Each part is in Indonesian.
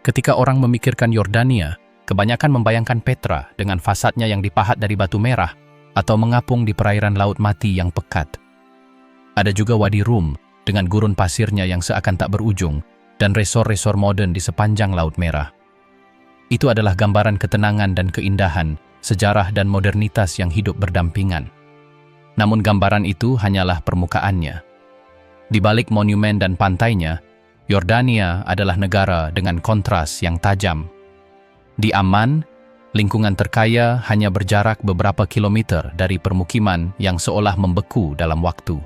Ketika orang memikirkan Yordania, kebanyakan membayangkan Petra dengan fasadnya yang dipahat dari batu merah atau mengapung di perairan laut mati yang pekat. Ada juga Wadi Rum dengan gurun pasirnya yang seakan tak berujung dan resor-resor modern di sepanjang Laut Merah. Itu adalah gambaran ketenangan dan keindahan, sejarah dan modernitas yang hidup berdampingan. Namun gambaran itu hanyalah permukaannya. Di balik monumen dan pantainya, Yordania adalah negara dengan kontras yang tajam. Di Amman, lingkungan terkaya hanya berjarak beberapa kilometer dari permukiman yang seolah membeku dalam waktu.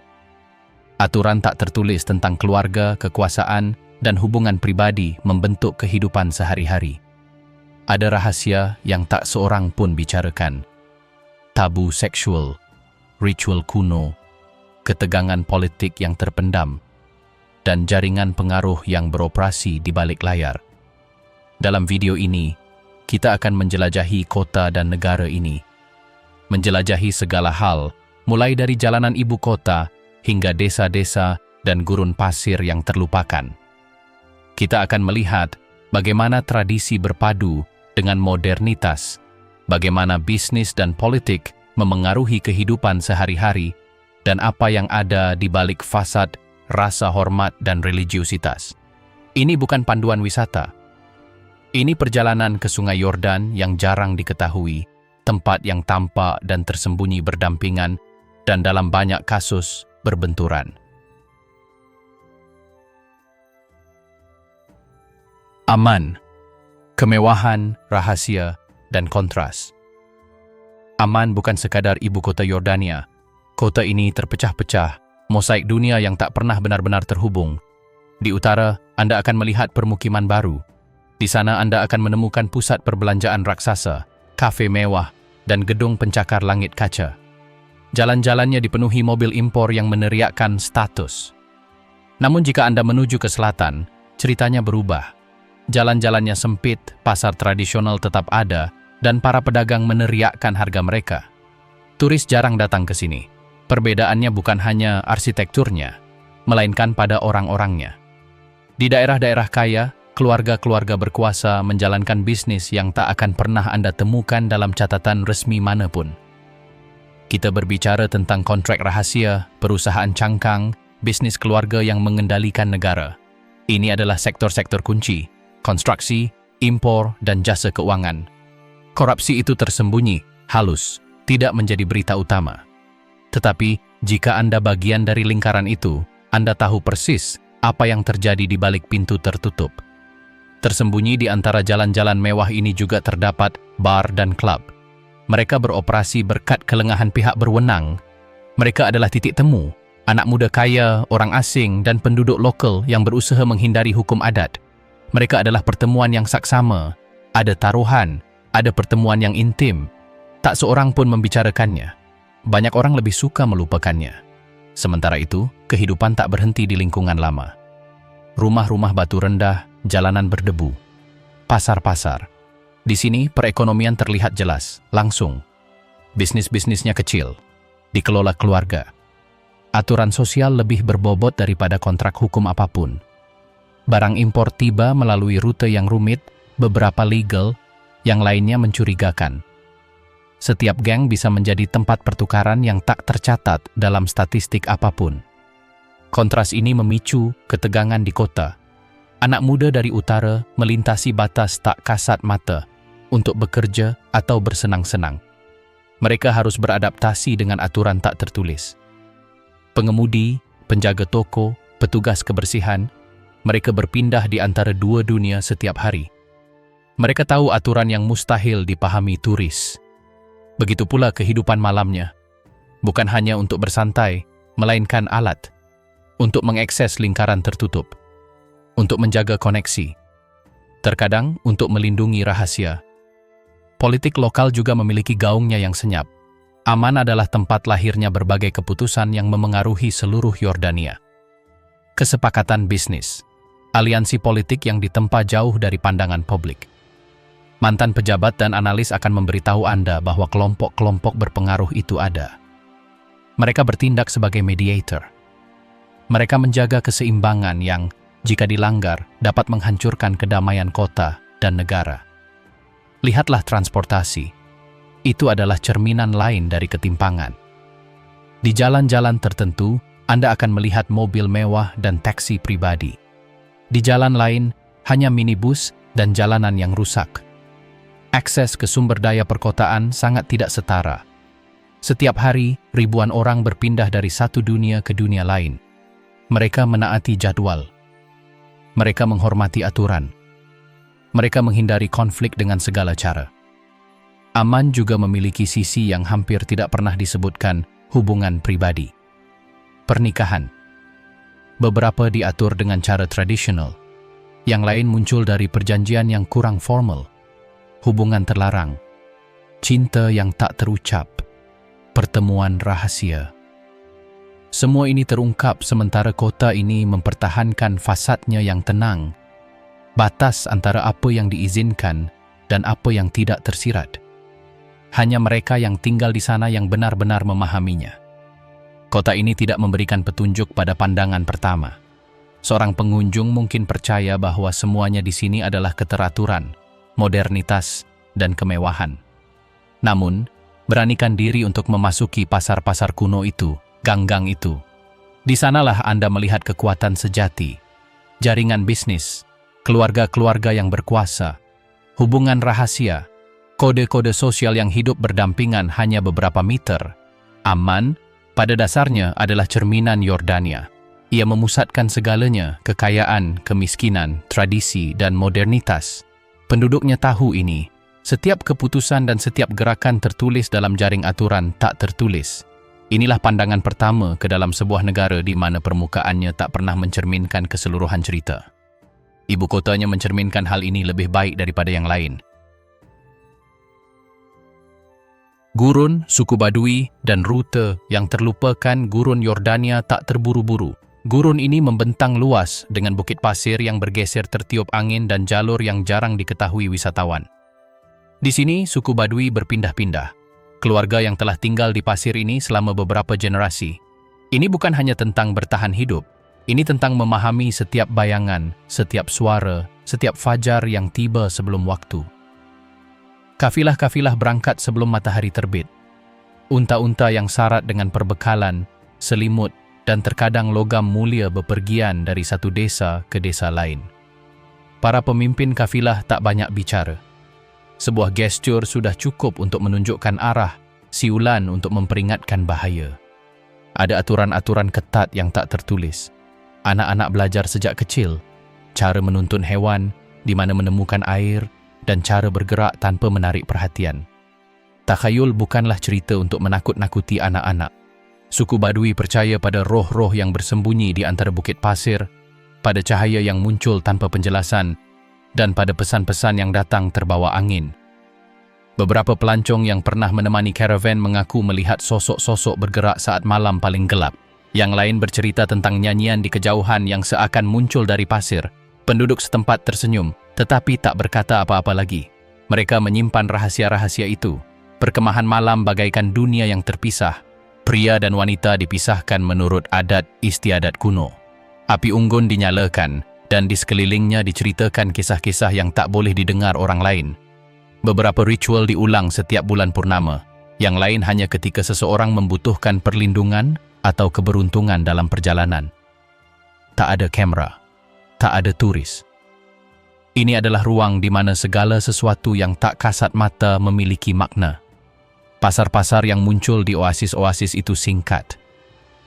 Aturan tak tertulis tentang keluarga, kekuasaan, dan hubungan pribadi membentuk kehidupan sehari-hari. Ada rahasia yang tak seorang pun bicarakan. Tabu seksual, ritual kuno, ketegangan politik yang terpendam, dan jaringan pengaruh yang beroperasi di balik layar. Dalam video ini, kita akan menjelajahi kota dan negara ini. Menjelajahi segala hal, mulai dari jalanan ibu kota hingga desa-desa dan gurun pasir yang terlupakan. Kita akan melihat bagaimana tradisi berpadu dengan modernitas, bagaimana bisnis dan politik memengaruhi kehidupan sehari-hari, dan apa yang ada di balik fasad, rasa hormat dan religiusitas. Ini bukan panduan wisata. Ini perjalanan ke Sungai Yordan yang jarang diketahui, tempat yang tampak dan tersembunyi berdampingan, dan dalam banyak kasus berbenturan. Amman, kemewahan, rahasia, dan kontras. Amman bukan sekadar ibu kota Yordania. Kota ini terpecah-pecah, mosaik dunia yang tak pernah benar-benar terhubung. Di utara, Anda akan melihat permukiman baru. Di sana Anda akan menemukan pusat perbelanjaan raksasa, kafe mewah, dan gedung pencakar langit kaca. Jalan-jalannya dipenuhi mobil impor yang meneriakkan status. Namun jika Anda menuju ke selatan, ceritanya berubah. Jalan-jalannya sempit, pasar tradisional tetap ada, dan para pedagang meneriakkan harga mereka. Turis jarang datang ke sini. Perbedaannya bukan hanya arsitekturnya, melainkan pada orang-orangnya. Di daerah-daerah kaya, keluarga-keluarga berkuasa menjalankan bisnis yang tak akan pernah Anda temukan dalam catatan resmi manapun. Kita berbicara tentang kontrak rahasia, perusahaan cangkang, bisnis keluarga yang mengendalikan negara. Ini adalah sektor-sektor kunci, konstruksi, impor, dan jasa keuangan. Korupsi itu tersembunyi, halus, tidak menjadi berita utama. Tetapi, jika Anda bagian dari lingkaran itu, Anda tahu persis apa yang terjadi di balik pintu tertutup. Tersembunyi di antara jalan-jalan mewah ini juga terdapat bar dan klub. Mereka beroperasi berkat kelengahan pihak berwenang. Mereka adalah titik temu, anak muda kaya, orang asing, dan penduduk lokal yang berusaha menghindari hukum adat. Mereka adalah pertemuan yang saksama, ada taruhan, ada pertemuan yang intim. Tak seorang pun membicarakannya. Banyak orang lebih suka melupakannya. Sementara itu, kehidupan tak berhenti di lingkungan lama. Rumah-rumah batu rendah, jalanan berdebu, pasar-pasar. Di sini, perekonomian terlihat jelas, langsung. Bisnis-bisnisnya kecil, dikelola keluarga. Aturan sosial lebih berbobot daripada kontrak hukum apapun. Barang impor tiba melalui rute yang rumit, beberapa legal, yang lainnya mencurigakan. Setiap geng bisa menjadi tempat pertukaran yang tak tercatat dalam statistik apapun. Kontras ini memicu ketegangan di kota. Anak muda dari utara melintasi batas tak kasat mata untuk bekerja atau bersenang-senang. Mereka harus beradaptasi dengan aturan tak tertulis. Pengemudi, penjaga toko, petugas kebersihan, mereka berpindah di antara dua dunia setiap hari. Mereka tahu aturan yang mustahil dipahami turis. Begitu pula kehidupan malamnya. Bukan hanya untuk bersantai, melainkan alat. Untuk mengakses lingkaran tertutup. Untuk menjaga koneksi. Terkadang untuk melindungi rahasia. Politik lokal juga memiliki gaungnya yang senyap. Amman adalah tempat lahirnya berbagai keputusan yang memengaruhi seluruh Yordania. Kesepakatan bisnis. Aliansi politik yang ditempa jauh dari pandangan publik. Mantan pejabat dan analis akan memberitahu Anda bahwa kelompok-kelompok berpengaruh itu ada. Mereka bertindak sebagai mediator. Mereka menjaga keseimbangan yang jika dilanggar, dapat menghancurkan kedamaian kota dan negara. Lihatlah transportasi. Itu adalah cerminan lain dari ketimpangan. Di jalan-jalan tertentu, Anda akan melihat mobil mewah dan taksi pribadi. Di jalan lain, hanya minibus dan jalanan yang rusak. Akses ke sumber daya perkotaan sangat tidak setara. Setiap hari, ribuan orang berpindah dari satu dunia ke dunia lain. Mereka menaati jadwal. Mereka menghormati aturan. Mereka menghindari konflik dengan segala cara. Aman juga memiliki sisi yang hampir tidak pernah disebutkan, hubungan pribadi. Pernikahan. Beberapa diatur dengan cara tradisional. Yang lain muncul dari perjanjian yang kurang formal. Hubungan terlarang. Cinta yang tak terucap. Pertemuan rahasia. Semua ini terungkap sementara kota ini mempertahankan fasadnya yang tenang. Batas antara apa yang diizinkan dan apa yang tidak tersirat. Hanya mereka yang tinggal di sana yang benar-benar memahaminya. Kota ini tidak memberikan petunjuk pada pandangan pertama. Seorang pengunjung mungkin percaya bahwa semuanya di sini adalah keteraturan, modernitas, dan kemewahan. Namun, beranikan diri untuk memasuki pasar-pasar kuno itu, gang-gang itu. Di sanalah Anda melihat kekuatan sejati, jaringan bisnis, keluarga-keluarga yang berkuasa, hubungan rahasia, kode-kode sosial yang hidup berdampingan hanya beberapa meter. Aman, pada dasarnya adalah cerminan Yordania. Ia memusatkan segalanya, kekayaan, kemiskinan, tradisi, dan modernitas. Penduduknya tahu ini. Setiap keputusan dan setiap gerakan tertulis dalam jaring aturan tak tertulis. Inilah pandangan pertama ke dalam sebuah negara di mana permukaannya tak pernah mencerminkan keseluruhan cerita. Ibu kotanya mencerminkan hal ini lebih baik daripada yang lain. Gurun, suku Badui, dan rute yang terlupakan gurun Yordania tak terburu-buru. Gurun ini membentang luas dengan bukit pasir yang bergeser tertiup angin dan jalur yang jarang diketahui wisatawan. Di sini, suku Badui berpindah-pindah. Keluarga yang telah tinggal di pasir ini selama beberapa generasi. Ini bukan hanya tentang bertahan hidup. Ini tentang memahami setiap bayangan, setiap suara, setiap fajar yang tiba sebelum waktu. Kafilah-kafilah berangkat sebelum matahari terbit. Unta-unta yang syarat dengan perbekalan, selimut, dan terkadang logam mulia bepergian dari satu desa ke desa lain. Para pemimpin kafilah tak banyak bicara. Sebuah gestur sudah cukup untuk menunjukkan arah, siulan untuk memperingatkan bahaya. Ada aturan-aturan ketat yang tak tertulis. Anak-anak belajar sejak kecil, cara menuntun hewan, di mana menemukan air, dan cara bergerak tanpa menarik perhatian. Takhayul bukanlah cerita untuk menakut-nakuti anak-anak. Suku Badui percaya pada roh-roh yang bersembunyi di antara bukit pasir, pada cahaya yang muncul tanpa penjelasan, dan pada pesan-pesan yang datang terbawa angin. Beberapa pelancong yang pernah menemani karavan mengaku melihat sosok-sosok bergerak saat malam paling gelap. Yang lain bercerita tentang nyanyian di kejauhan yang seakan muncul dari pasir. Penduduk setempat tersenyum, tetapi tak berkata apa-apa lagi. Mereka menyimpan rahasia-rahasia itu. Perkemahan malam bagaikan dunia yang terpisah. Pria dan wanita dipisahkan menurut adat istiadat kuno. Api unggun dinyalakan, dan di sekelilingnya diceritakan kisah-kisah yang tak boleh didengar orang lain. Beberapa ritual diulang setiap bulan purnama. Yang lain hanya ketika seseorang membutuhkan perlindungan atau keberuntungan dalam perjalanan. Tak ada kamera, tak ada turis. Ini adalah ruang di mana segala sesuatu yang tak kasat mata memiliki makna. Pasar-pasar yang muncul di oasis-oasis itu singkat.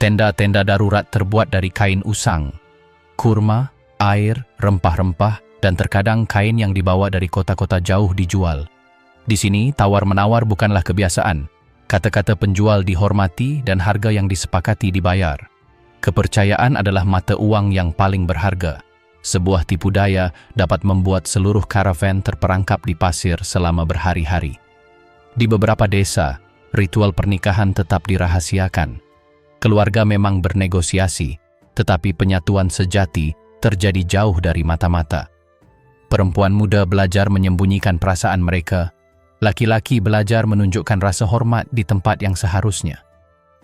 Tenda-tenda darurat terbuat dari kain usang, kurma, air, rempah-rempah, dan terkadang kain yang dibawa dari kota-kota jauh dijual. Di sini, tawar-menawar bukanlah kebiasaan. Kata-kata penjual dihormati dan harga yang disepakati dibayar. Kepercayaan adalah mata uang yang paling berharga. Sebuah tipu daya dapat membuat seluruh karavan terperangkap di pasir selama berhari-hari. Di beberapa desa, ritual pernikahan tetap dirahasiakan. Keluarga memang bernegosiasi, tetapi penyatuan sejati terjadi jauh dari mata-mata. Perempuan muda belajar menyembunyikan perasaan mereka. Laki-laki belajar menunjukkan rasa hormat di tempat yang seharusnya.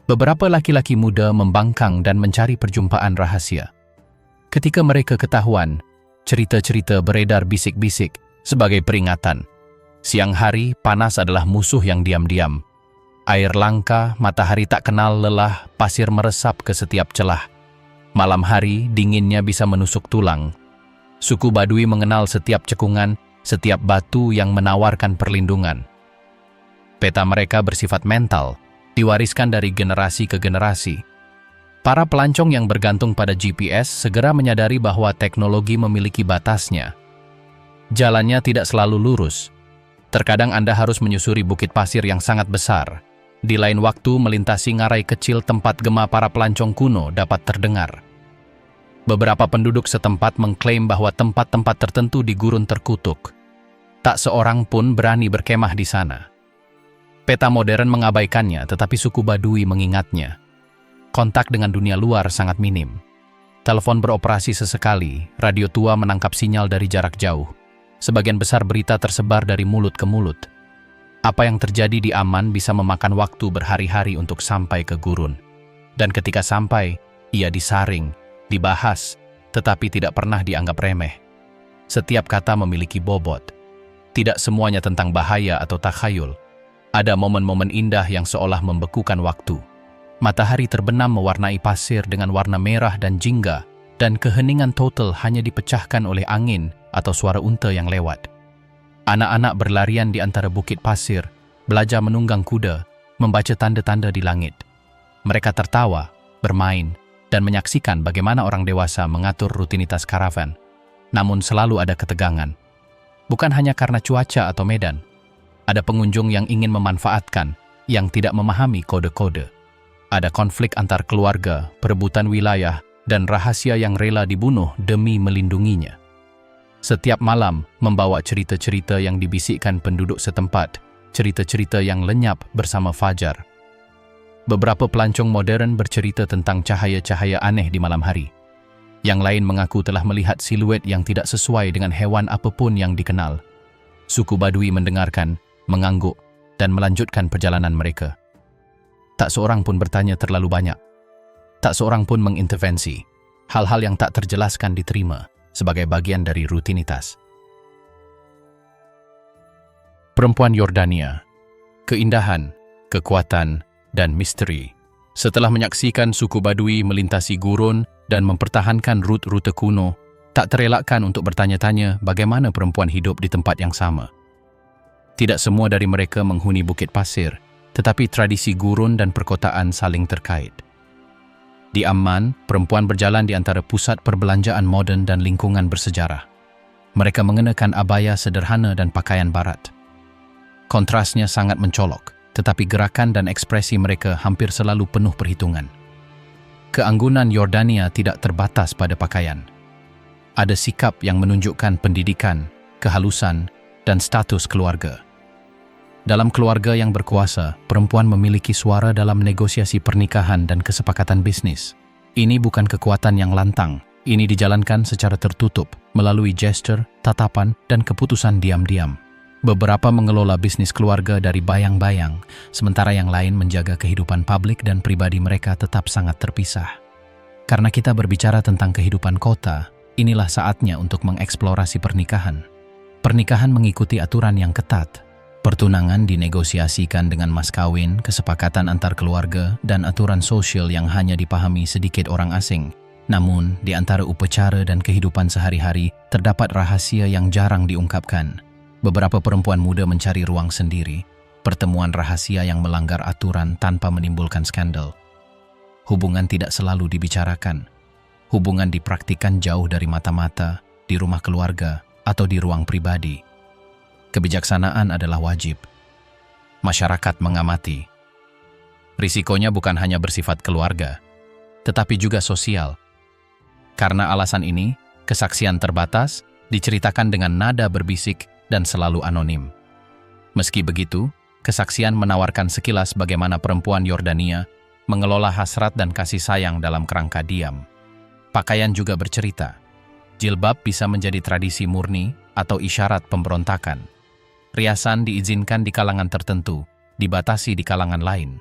Beberapa laki-laki muda membangkang dan mencari perjumpaan rahasia. Ketika mereka ketahuan, cerita-cerita beredar bisik-bisik sebagai peringatan. Siang hari, panas adalah musuh yang diam-diam. Air langka, matahari tak kenal lelah, pasir meresap ke setiap celah. Malam hari, dinginnya bisa menusuk tulang. Suku Baduy mengenal setiap cekungan, setiap batu yang menawarkan perlindungan. Peta mereka bersifat mental, diwariskan dari generasi ke generasi. Para pelancong yang bergantung pada GPS segera menyadari bahwa teknologi memiliki batasnya. Jalannya tidak selalu lurus. Terkadang Anda harus menyusuri bukit pasir yang sangat besar. Di lain waktu, melintasi ngarai kecil tempat gema para pelancong kuno dapat terdengar. Beberapa penduduk setempat mengklaim bahwa tempat-tempat tertentu di gurun terkutuk. Tak seorang pun berani berkemah di sana. Peta modern mengabaikannya, tetapi suku Baduy mengingatnya. Kontak dengan dunia luar sangat minim. Telepon beroperasi sesekali, radio tua menangkap sinyal dari jarak jauh. Sebagian besar berita tersebar dari mulut ke mulut. Apa yang terjadi di Aman bisa memakan waktu berhari-hari untuk sampai ke gurun. Dan ketika sampai, ia disaring, dibahas, tetapi tidak pernah dianggap remeh. Setiap kata memiliki bobot. Tidak semuanya tentang bahaya atau takhayul. Ada momen-momen indah yang seolah membekukan waktu. Matahari terbenam mewarnai pasir dengan warna merah dan jingga, dan keheningan total hanya dipecahkan oleh angin atau suara unta yang lewat. Anak-anak berlarian di antara bukit pasir, belajar menunggang kuda, membaca tanda-tanda di langit. Mereka tertawa, bermain, dan menyaksikan bagaimana orang dewasa mengatur rutinitas karavan. Namun selalu ada ketegangan. Bukan hanya karena cuaca atau medan. Ada pengunjung yang ingin memanfaatkan, yang tidak memahami kode-kode. Ada konflik antar keluarga, perebutan wilayah, dan rahasia yang rela dibunuh demi melindunginya. Setiap malam membawa cerita-cerita yang dibisikkan penduduk setempat, cerita-cerita yang lenyap bersama fajar. Beberapa pelancong modern bercerita tentang cahaya-cahaya aneh di malam hari. Yang lain mengaku telah melihat siluet yang tidak sesuai dengan hewan apapun yang dikenal. Suku Baduy mendengarkan, mengangguk, dan melanjutkan perjalanan mereka. Tak seorang pun bertanya terlalu banyak. Tak seorang pun mengintervensi. Hal-hal yang tak terjelaskan diterima sebagai bagian dari rutinitas. Perempuan Yordania, keindahan, kekuatan, dan misteri. Setelah menyaksikan suku Baduy melintasi gurun dan mempertahankan rute-rute kuno, tak terelakkan untuk bertanya-tanya bagaimana perempuan hidup di tempat yang sama. Tidak semua dari mereka menghuni bukit pasir, tetapi tradisi gurun dan perkotaan saling terkait. Di Amman, perempuan berjalan di antara pusat perbelanjaan moden dan lingkungan bersejarah. Mereka mengenakan abaya sederhana dan pakaian barat. Kontrasnya sangat mencolok, tetapi gerakan dan ekspresi mereka hampir selalu penuh perhitungan. Keanggunan Yordania tidak terbatas pada pakaian. Ada sikap yang menunjukkan pendidikan, kehalusan, dan status keluarga. Dalam keluarga yang berkuasa, perempuan memiliki suara dalam negosiasi pernikahan dan kesepakatan bisnis. Ini bukan kekuatan yang lantang, ini dijalankan secara tertutup melalui gestur, tatapan, dan keputusan diam-diam. Beberapa mengelola bisnis keluarga dari bayang-bayang, sementara yang lain menjaga kehidupan publik dan pribadi mereka tetap sangat terpisah. Karena kita berbicara tentang kehidupan kota, inilah saatnya untuk mengeksplorasi pernikahan. Pernikahan mengikuti aturan yang ketat. Pertunangan dinegosiasikan dengan mas kawin, kesepakatan antar keluarga, dan aturan sosial yang hanya dipahami sedikit orang asing. Namun, di antara upacara dan kehidupan sehari-hari, terdapat rahasia yang jarang diungkapkan. Beberapa perempuan muda mencari ruang sendiri, pertemuan rahasia yang melanggar aturan tanpa menimbulkan skandal. Hubungan tidak selalu dibicarakan. Hubungan dipraktikkan jauh dari mata-mata, di rumah keluarga, atau di ruang pribadi. Kebijaksanaan adalah wajib. Masyarakat mengamati. Risikonya bukan hanya bersifat keluarga, tetapi juga sosial. Karena alasan ini, kesaksian terbatas, diceritakan dengan nada berbisik dan selalu anonim. Meski begitu, kesaksian menawarkan sekilas bagaimana perempuan Yordania mengelola hasrat dan kasih sayang dalam kerangka diam. Pakaian juga bercerita. Jilbab bisa menjadi tradisi murni atau isyarat pemberontakan. Riasan diizinkan di kalangan tertentu, dibatasi di kalangan lain.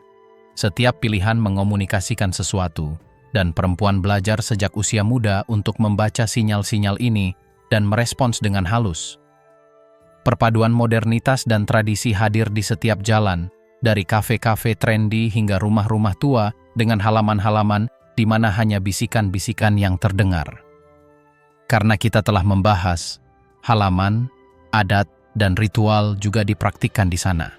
Setiap pilihan mengomunikasikan sesuatu, dan perempuan belajar sejak usia muda untuk membaca sinyal-sinyal ini dan merespons dengan halus. Perpaduan modernitas dan tradisi hadir di setiap jalan, dari kafe-kafe trendy hingga rumah-rumah tua dengan halaman-halaman di mana hanya bisikan-bisikan yang terdengar. Karena kita telah membahas, halaman, adat, dan ritual juga dipraktikkan di sana.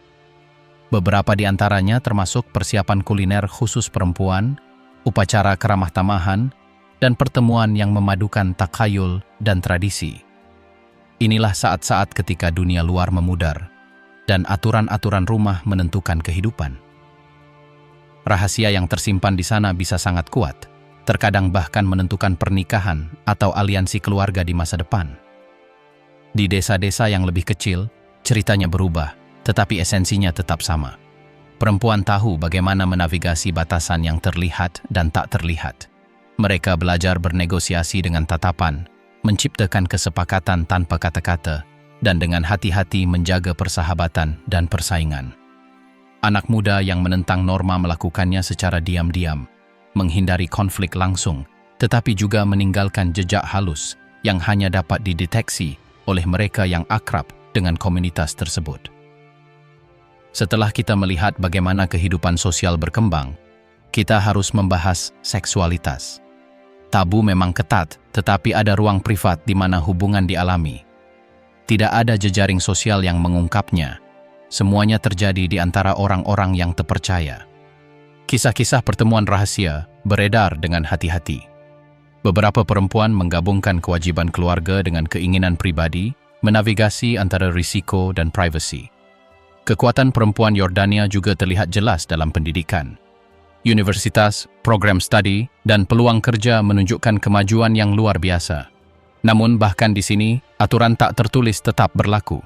Beberapa di antaranya termasuk persiapan kuliner khusus perempuan, upacara keramah tamahan, dan pertemuan yang memadukan takhayul dan tradisi. Inilah saat-saat ketika dunia luar memudar, dan aturan-aturan rumah menentukan kehidupan. Rahasia yang tersimpan di sana bisa sangat kuat, terkadang bahkan menentukan pernikahan atau aliansi keluarga di masa depan. Di desa-desa yang lebih kecil, ceritanya berubah, tetapi esensinya tetap sama. Perempuan tahu bagaimana menavigasi batasan yang terlihat dan tak terlihat. Mereka belajar bernegosiasi dengan tatapan, menciptakan kesepakatan tanpa kata-kata, dan dengan hati-hati menjaga persahabatan dan persaingan. Anak muda yang menentang norma melakukannya secara diam-diam, menghindari konflik langsung, tetapi juga meninggalkan jejak halus yang hanya dapat dideteksi oleh mereka yang akrab dengan komunitas tersebut. Setelah kita melihat bagaimana kehidupan sosial berkembang, kita harus membahas seksualitas. Tabu memang ketat, tetapi ada ruang privat di mana hubungan dialami. Tidak ada jejaring sosial yang mengungkapnya. Semuanya terjadi di antara orang-orang yang terpercaya. Kisah-kisah pertemuan rahasia beredar dengan hati-hati. Beberapa perempuan menggabungkan kewajiban keluarga dengan keinginan pribadi, menavigasi antara risiko dan privasi. Kekuatan perempuan Yordania juga terlihat jelas dalam pendidikan. Universitas, program studi, dan peluang kerja menunjukkan kemajuan yang luar biasa. Namun bahkan di sini, aturan tak tertulis tetap berlaku.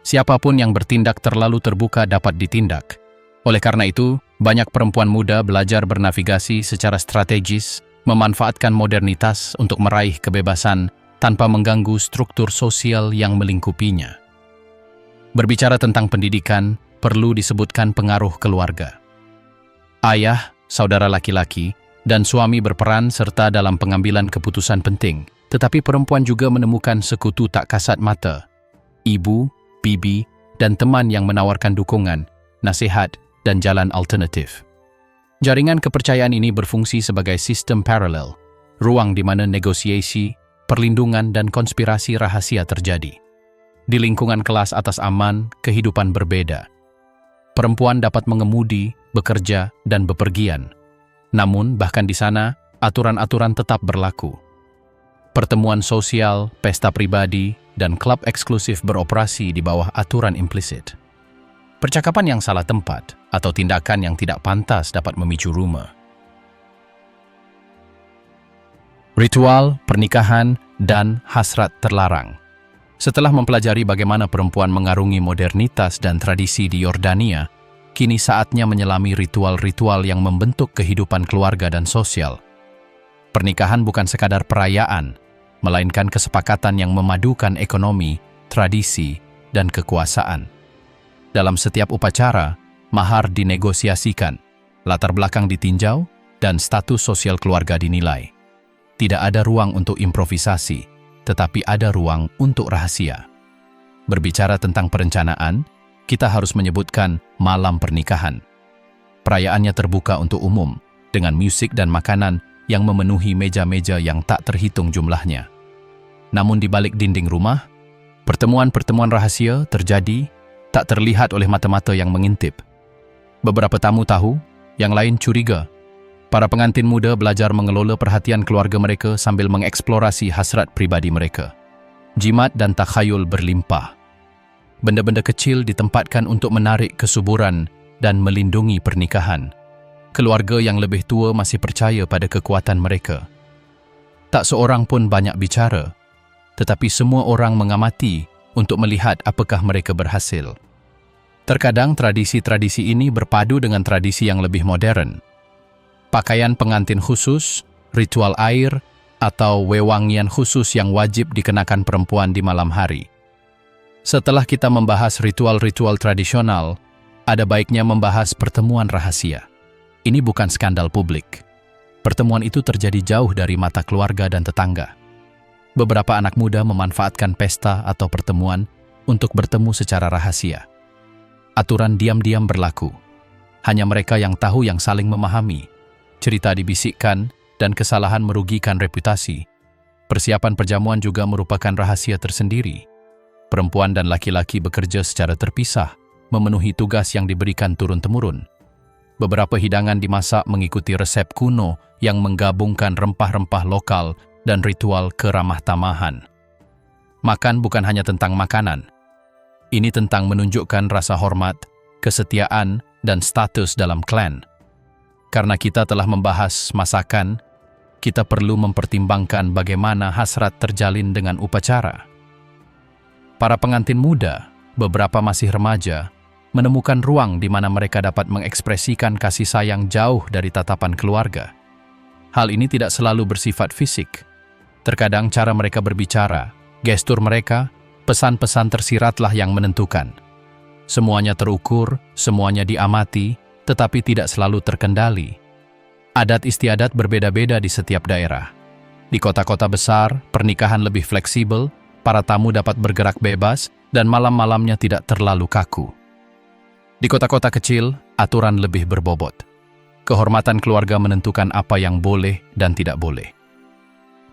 Siapapun yang bertindak terlalu terbuka dapat ditindak. Oleh karena itu, banyak perempuan muda belajar bernavigasi secara strategis, memanfaatkan modernitas untuk meraih kebebasan tanpa mengganggu struktur sosial yang melingkupinya. Berbicara tentang pendidikan, perlu disebutkan pengaruh keluarga. Ayah, saudara laki-laki, dan suami berperan serta dalam pengambilan keputusan penting. Tetapi perempuan juga menemukan sekutu tak kasat mata, ibu, bibi, dan teman yang menawarkan dukungan, nasihat, dan jalan alternatif. Jaringan kepercayaan ini berfungsi sebagai sistem paralel, ruang di mana negosiasi, perlindungan, dan konspirasi rahasia terjadi. Di lingkungan kelas atas aman, kehidupan berbeda. Perempuan dapat mengemudi, bekerja, dan bepergian. Namun, bahkan di sana, aturan-aturan tetap berlaku. Pertemuan sosial, pesta pribadi, dan klub eksklusif beroperasi di bawah aturan implisit. Percakapan yang salah tempat atau tindakan yang tidak pantas dapat memicu rumor. Ritual, pernikahan, dan hasrat terlarang. Setelah mempelajari bagaimana perempuan mengarungi modernitas dan tradisi di Yordania, kini saatnya menyelami ritual-ritual yang membentuk kehidupan keluarga dan sosial. Pernikahan bukan sekadar perayaan, melainkan kesepakatan yang memadukan ekonomi, tradisi, dan kekuasaan. Dalam setiap upacara, mahar dinegosiasikan, latar belakang ditinjau, dan status sosial keluarga dinilai. Tidak ada ruang untuk improvisasi, tetapi ada ruang untuk rahasia. Berbicara tentang perencanaan, kita harus menyebutkan malam pernikahan. Perayaannya terbuka untuk umum, dengan musik dan makanan yang memenuhi meja-meja yang tak terhitung jumlahnya. Namun di balik dinding rumah, pertemuan-pertemuan rahasia terjadi tak terlihat oleh mata-mata yang mengintip. Beberapa tamu tahu, yang lain curiga. Para pengantin muda belajar mengelola perhatian keluarga mereka sambil mengeksplorasi hasrat pribadi mereka. Jimat dan takhayul berlimpah. Benda-benda kecil ditempatkan untuk menarik kesuburan dan melindungi pernikahan. Keluarga yang lebih tua masih percaya pada kekuatan mereka. Tak seorang pun banyak bicara, tetapi semua orang mengamati untuk melihat apakah mereka berhasil. Terkadang tradisi-tradisi ini berpadu dengan tradisi yang lebih modern. Pakaian pengantin khusus, ritual air, atau wewangian khusus yang wajib dikenakan perempuan di malam hari. Setelah kita membahas ritual-ritual tradisional, ada baiknya membahas pertemuan rahasia. Ini bukan skandal publik. Pertemuan itu terjadi jauh dari mata keluarga dan tetangga. Beberapa anak muda memanfaatkan pesta atau pertemuan untuk bertemu secara rahasia. Aturan diam-diam berlaku. Hanya mereka yang tahu yang saling memahami. Cerita dibisikkan dan kesalahan merugikan reputasi. Persiapan perjamuan juga merupakan rahasia tersendiri. Perempuan dan laki-laki bekerja secara terpisah, memenuhi tugas yang diberikan turun-temurun. Beberapa hidangan dimasak mengikuti resep kuno yang menggabungkan rempah-rempah lokal dan ritual keramah tamahan. Makan bukan hanya tentang makanan. Ini tentang menunjukkan rasa hormat, kesetiaan, dan status dalam klan. Karena kita telah membahas masakan, kita perlu mempertimbangkan bagaimana hasrat terjalin dengan upacara. Para pengantin muda, beberapa masih remaja, menemukan ruang di mana mereka dapat mengekspresikan kasih sayang jauh dari tatapan keluarga. Hal ini tidak selalu bersifat fisik. Terkadang cara mereka berbicara, gestur mereka, pesan-pesan tersiratlah yang menentukan. Semuanya terukur, semuanya diamati, tetapi tidak selalu terkendali. Adat istiadat berbeda-beda di setiap daerah. Di kota-kota besar, pernikahan lebih fleksibel, para tamu dapat bergerak bebas, dan malam-malamnya tidak terlalu kaku. Di kota-kota kecil, aturan lebih berbobot. Kehormatan keluarga menentukan apa yang boleh dan tidak boleh.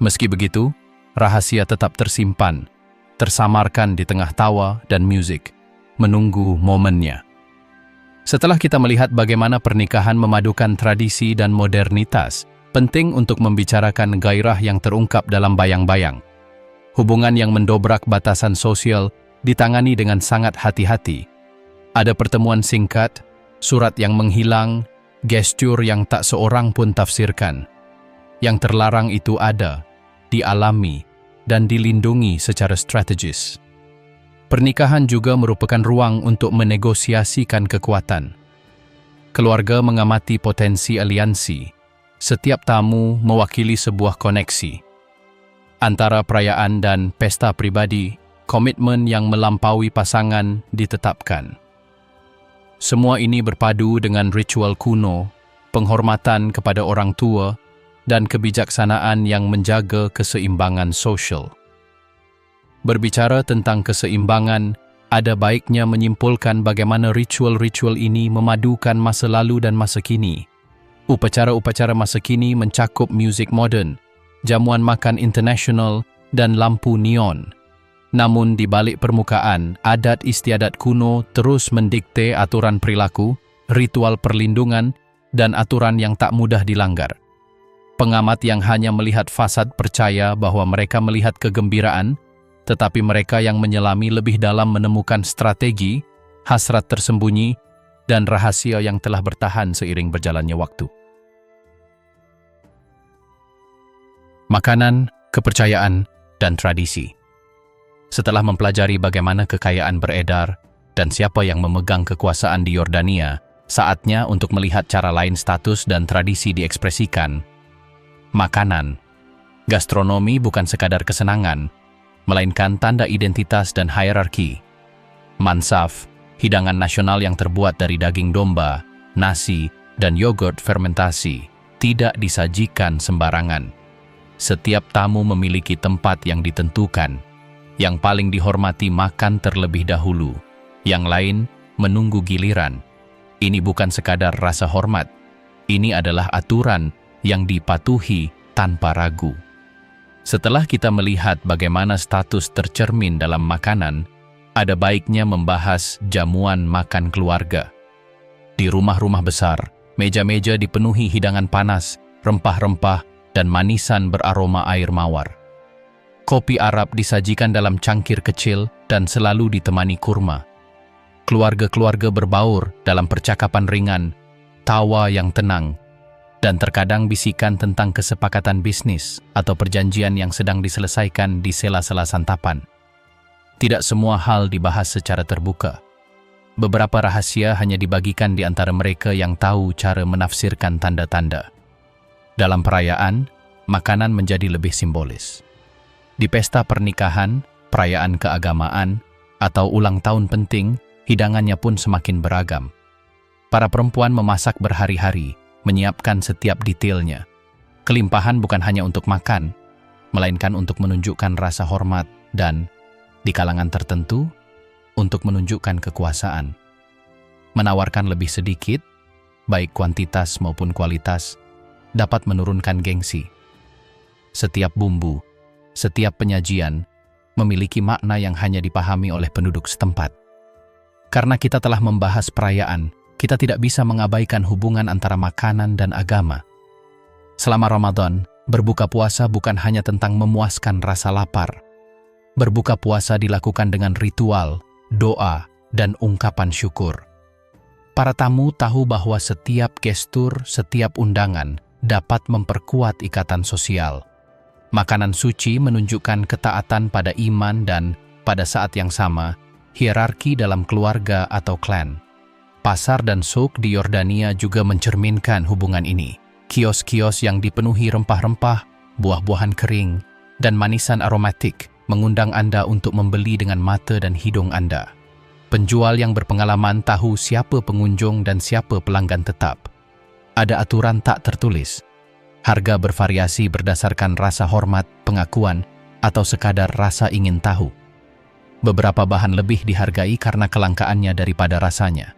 Meski begitu, rahasia tetap tersimpan, tersamarkan di tengah tawa dan musik, menunggu momennya. Setelah kita melihat bagaimana pernikahan memadukan tradisi dan modernitas, penting untuk membicarakan gairah yang terungkap dalam bayang-bayang. Hubungan yang mendobrak batasan sosial ditangani dengan sangat hati-hati. Ada pertemuan singkat, surat yang menghilang, gestur yang tak seorang pun tafsirkan. Yang terlarang itu ada, dialami, dan dilindungi secara strategis. Pernikahan juga merupakan ruang untuk menegosiasikan kekuatan. Keluarga mengamati potensi aliansi. Setiap tamu mewakili sebuah koneksi. Antara perayaan dan pesta pribadi, komitmen yang melampaui pasangan ditetapkan. Semua ini berpadu dengan ritual kuno, penghormatan kepada orang tua, dan kebijaksanaan yang menjaga keseimbangan sosial. Berbicara tentang keseimbangan, ada baiknya menyimpulkan bagaimana ritual-ritual ini memadukan masa lalu dan masa kini. Upacara-upacara masa kini mencakup muzik moden, jamuan makan internasional, dan lampu neon. Namun di balik permukaan, adat istiadat kuno terus mendikte aturan perilaku, ritual perlindungan, dan aturan yang tak mudah dilanggar. Pengamat yang hanya melihat fasad percaya bahwa mereka melihat kegembiraan, tetapi mereka yang menyelami lebih dalam menemukan strategi, hasrat tersembunyi, dan rahasia yang telah bertahan seiring berjalannya waktu. Makanan, kepercayaan, dan tradisi. Setelah mempelajari bagaimana kekayaan beredar dan siapa yang memegang kekuasaan di Yordania, saatnya untuk melihat cara lain status dan tradisi diekspresikan. Makanan. Gastronomi bukan sekadar kesenangan, melainkan tanda identitas dan hierarki. Mansaf, hidangan nasional yang terbuat dari daging domba, nasi, dan yogurt fermentasi, tidak disajikan sembarangan. Setiap tamu memiliki tempat yang ditentukan. Yang paling dihormati makan terlebih dahulu, yang lain menunggu giliran. Ini bukan sekadar rasa hormat, ini adalah aturan yang dipatuhi tanpa ragu. Setelah kita melihat bagaimana status tercermin dalam makanan, ada baiknya membahas jamuan makan keluarga. Di rumah-rumah besar, meja-meja dipenuhi hidangan panas, rempah-rempah, dan manisan beraroma air mawar. Kopi Arab disajikan dalam cangkir kecil dan selalu ditemani kurma. Keluarga-keluarga berbaur dalam percakapan ringan, tawa yang tenang, dan terkadang bisikan tentang kesepakatan bisnis atau perjanjian yang sedang diselesaikan di sela-sela santapan. Tidak semua hal dibahas secara terbuka. Beberapa rahasia hanya dibagikan di antara mereka yang tahu cara menafsirkan tanda-tanda. Dalam perayaan, makanan menjadi lebih simbolis. Di pesta pernikahan, perayaan keagamaan, atau ulang tahun penting, hidangannya pun semakin beragam. Para perempuan memasak berhari-hari, menyiapkan setiap detailnya. Kelimpahan bukan hanya untuk makan, melainkan untuk menunjukkan rasa hormat dan, di kalangan tertentu, untuk menunjukkan kekuasaan. Menawarkan lebih sedikit, baik kuantitas maupun kualitas, dapat menurunkan gengsi. Setiap bumbu, setiap penyajian, memiliki makna yang hanya dipahami oleh penduduk setempat. Karena kita telah membahas perayaan, kita tidak bisa mengabaikan hubungan antara makanan dan agama. Selama Ramadan, berbuka puasa bukan hanya tentang memuaskan rasa lapar. Berbuka puasa dilakukan dengan ritual, doa, dan ungkapan syukur. Para tamu tahu bahwa setiap gestur, setiap undangan dapat memperkuat ikatan sosial. Makanan suci menunjukkan ketaatan pada iman dan, pada saat yang sama, hierarki dalam keluarga atau klan. Pasar dan souk di Yordania juga mencerminkan hubungan ini. Kios-kios yang dipenuhi rempah-rempah, buah-buahan kering, dan manisan aromatik mengundang Anda untuk membeli dengan mata dan hidung Anda. Penjual yang berpengalaman tahu siapa pengunjung dan siapa pelanggan tetap. Ada aturan tak tertulis. Harga bervariasi berdasarkan rasa hormat, pengakuan, atau sekadar rasa ingin tahu. Beberapa bahan lebih dihargai karena kelangkaannya daripada rasanya.